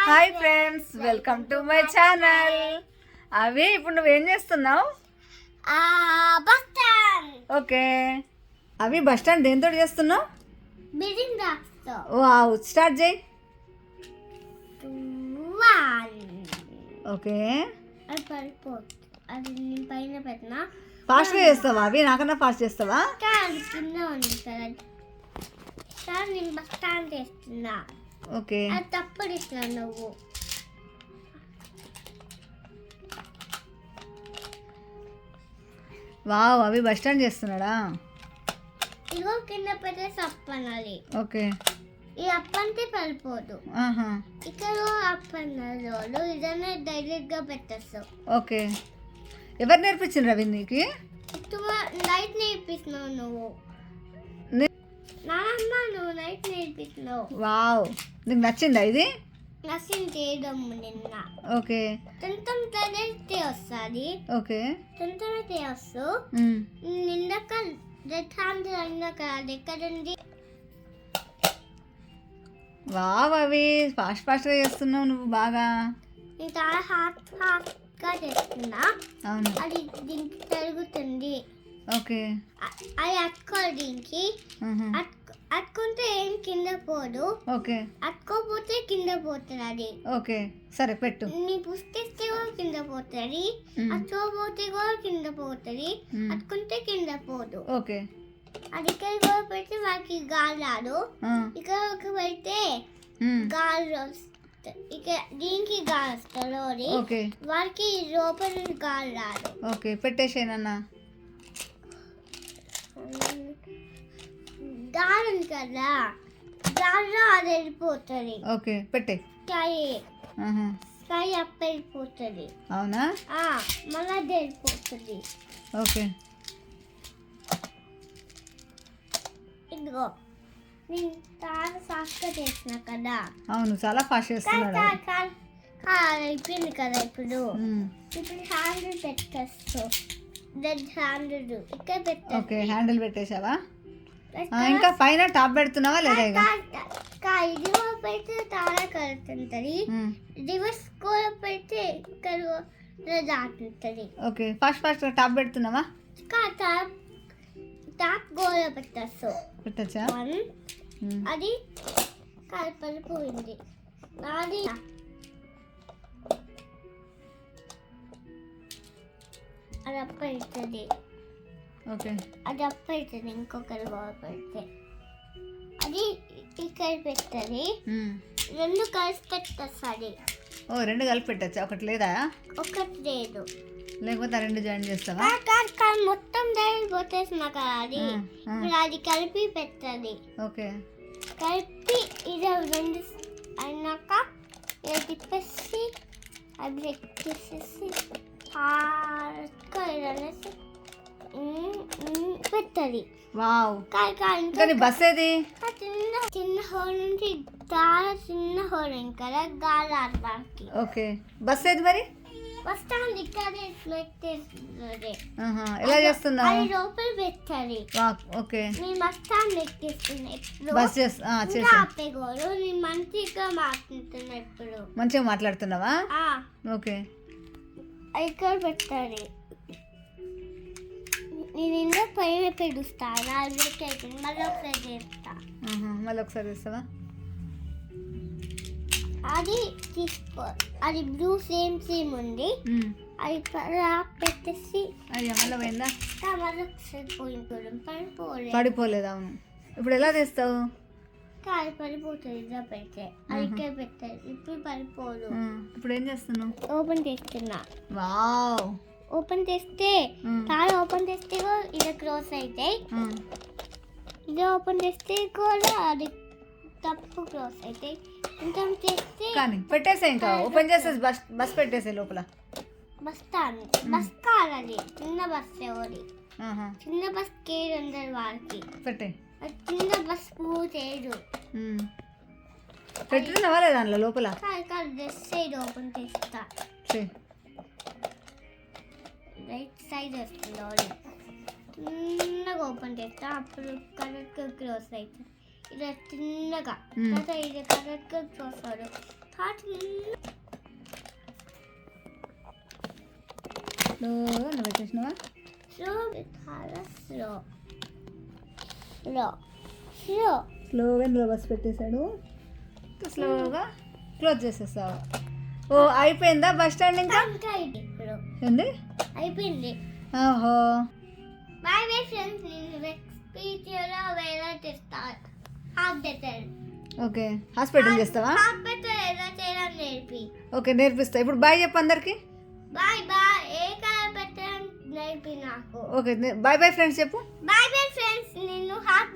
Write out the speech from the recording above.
Hi friends, welcome to my channel. అవి ఇప్పుడు నువ్వేం చేస్తున్నావు? ఓకే, అవి బస్ స్టాండ్ దేంతో చేస్తున్నావు? వావ్, స్టార్ట్ చేయి. ఓకే, అది పైన పెట్టినా ఫాస్ట్గా చేస్తావా? అవి నాకన్నా ఫాస్ట్ చేస్తావా? కింద ఉంది కదా సార్, నేను బస్ స్టాండ్ చేస్తున్నా. ఓకే, అది తప్పుడు ఇస్తున్నా నువ్వు. వావ్, అవి బస్ స్టాండ్ చేస్తున్నాడా? ఇగో కింద పెట్టే అప్పు అనాలి. ఓకే, ఈ అప్పు అంటే పడిపోదు. ఇక్కడ అప్పు అన్నారు, ఇదనే డైరెక్ట్ గా పెట్టేస్తావు. ఓకే, ఎవరు నేర్పించిండ్రు అవి నీకు? నైట్ నేర్పిస్తున్నావు నువ్వు. నాన్న, నువ్వు నైట్ నేర్పిస్తున్నావు. వావ్, నీకు నచ్చిందా ఇది? నచ్చింది చేయడం నిన్న. ఓకే, తొందరగా వస్తుంది. ఓకే, తొందరగా వస్తూ నిందక ఎక్కడుంది. వావ్, అవి ఫాస్ట్ ఫాస్ట్గా చేస్తున్నావు నువ్వు బాగా. నేను చాలా హాట్గా చేస్తున్నా. అవును, అది దీనికి తిరుగుతుంది. ఓకే, అది అట్టుకోవాలి. దీనికి అట్టుకుంటే ఏం కింద పోదు. ఓకే, అట్టుకోపోతే కింద పోతుంది అది. ఓకే, సరే పెట్టు. నీ పుస్తకిస్తే కూడా కింద పోతుంది, అట్టుకోపోతే కూడా కింద పోతుంది, అట్టుకుంటే కింద పోదు. ఓకే, అది ఇక్కడ కూడా పెడితే వారికి గాలి రాదు. ఇక్కడ ఒక పెడితే గాలి వస్తుంది. ఇక్కడ దీనికి గాలి వస్తుంది. ఓకే, వారికి లోపల గాలి రాదు. ఓకే, పెట్టేసేనన్నా. గాలి ఉంది కదా, గాలిలో అది వెళ్ళిపోతుంది. ఓకే, పెట్టే. స్కై అప్ వెళ్ళిపోతుంది. అవునా? మళ్ళీ అది వెళ్ళిపోతుంది. ఓకే, ఇదిగో నేను చాలా ఫాస్ట్గా చేసిన కదా. అవును, చాలా ఫాస్ట్ చేస్తున్నాడు. అయిపోయింది కదా. ఇప్పుడు హ్యాండిల్ పెట్టేస్తూ రెడ్ హ్యాండిల్ ఇక్కడ పెట్టే. ఓకే, హ్యాండిల్ పెట్టేసావా? ఇంకా పైన టాప్ పెడుతున్నావా లేదా? ఇది పెడితే చాలా కలుగుతుంటది. రివర్స్ కూడా పెడితే ఇక్కడ దాటుతుంది. ఓకే, ఫాస్ట్ ఫాస్ట్ టాప్ పెడుతున్నావా? టాప్ గోడ పెట్టేస్తావు. పెట్టచ్చా? అది కలిపడిపోయింది. అది అది అప్ప అవుతుంది. ఓకే, అది అప్ప అవుతుంది. ఇంకొకరి గోడ పెడితే అది ఇక్కడ పెడుతుంది. రెండు కలిసి పెట్టేస్తుంది. ఓ, రెండు కలిపి పెట్టచ్చా? ఒకటి లేదా? ఒకటి లేదు. లేకపోతే ఆ రెండు జాయిన్ చేస్తావా? మొత్తం డైరెక్ట్ కొట్టేసినా కదా అది. ఇప్పుడు అది కలిపి పెట్టాలి. ఓకే, కలిపి ఇది రెండు అయినాక ఇది తిప్పేసి అది పెట్టేసేసి అనేసి పెట్టాలి. వావ్, కానీ బస్ ఏది? చిన్న హోల్ నుంచి చాలా చిన్న హోల్ కదా గాలి ఆడడానికి. ఓకే, బస్ ఏది మరి? బస్ స్టాండ్ ఇక్కడే పెట్టేస్తుంది. ఎలా చేస్తున్నావు? అది లోపల పెట్టాలి. ఓకే, నేను బస్ స్టాండ్ ఎక్కిస్తున్నా. ఇప్పుడు బస్ ఆపేగోరు నేను మంచిగా మాట్లాడుతున్నా. ఇప్పుడు మంచిగా మాట్లాడుతున్నావా? ఓకే, ఇక్కడ పెట్టాలి. నేను ఇంట్లో పైన పెడుస్తాను. అది అయిపోయింది. మళ్ళీ ఒకసారి చేస్తా. మళ్ళీ ఒకసారి చేస్తావా? అది తీసుకో. అది బ్లూ సేమ్ ఉంది. అది పెట్టేసి అది మళ్ళీ పోయిందా? మళ్ళీ ఒకసారి పడిపోలేదు. అవును, ఇప్పుడు ఎలా చేస్తావు? కాదు, పడిపోతుంది. ఇలా పెడితే అది ఇక్కడ పెట్టాలి. ఇప్పుడు పడిపోదు. ఇప్పుడు ఏం చేస్తున్నావు? ఓపెన్ చేస్తున్నా. వావ్, ఓపెన్ చేస్తే చాలా ఓపెన్ చేస్తే ఇది క్లోజ్ అవుతాయి. ఇది ఓపెన్ చేస్తే కూడా అది తప్పు క్లోజ్ అవుతాయి. కొంచెం చేస్తే కానీ పెట్టేసే. ఇంకా ఓపెన్ చేసేసి బస్ పెట్టేసే లోపల. బస్ స్టాండ్ బస్ కాదు, అది చిన్న బస్. ఎవరి చిన్న బస్ కేడు అందరు వారికి పెట్టే. చిన్న బస్ మూవ్ చేయదు. పెట్టుకున్నావా లేదా దాంట్లో లోపల? డ్రెస్ సైడ్ ఓపెన్ చేస్తా. రైట్ సైడ్ వస్తుంది. చిన్నగా ఓపెన్ చేస్తా. అప్పుడు కరెక్ట్గా క్లోజ్ అవుతుంది. ఇలా చిన్నగా ఇది కరెక్ట్గా క్లోజ్ అవ్వదు. హార్ట్ స్లోగా నువ్వు పెట్టేసినావా? స్లో చాలా స్లో స్లో స్లో స్లోగా ఇందులో బస్ పెట్టేశాడు. స్లోగా క్లోజ్ చేసేస్తావు. ఓ అయిపోయిందా బస్ స్టాండ్ ఇంకా? ఇంకా ఇది ఇప్పుడు ఏంది? అయిపోయింది. ఓహో బాయ్ బాయ్ ఫ్రెండ్స్, నేను నెక్స్ట్ వీడియోలో వేరే చేస్తాను. హాఫ్ బెటర్ ఓకే హాస్పిటల్ చేస్తావా? హాఫ్ బెటర్ ఎలా చేయడం నేర్పి. ఓకే నేర్పిస్తా. ఇప్పుడు బాయ్ చెప్పు అందరికి. Bye bye. ఏ కలర్ బెటర్ నేర్పి నాకు. ఓకే బాయ్ బాయ్ ఫ్రెండ్స్ చెప్పు. బాయ్ బాయ్ ఫ్రెండ్స్, నేను హాఫ్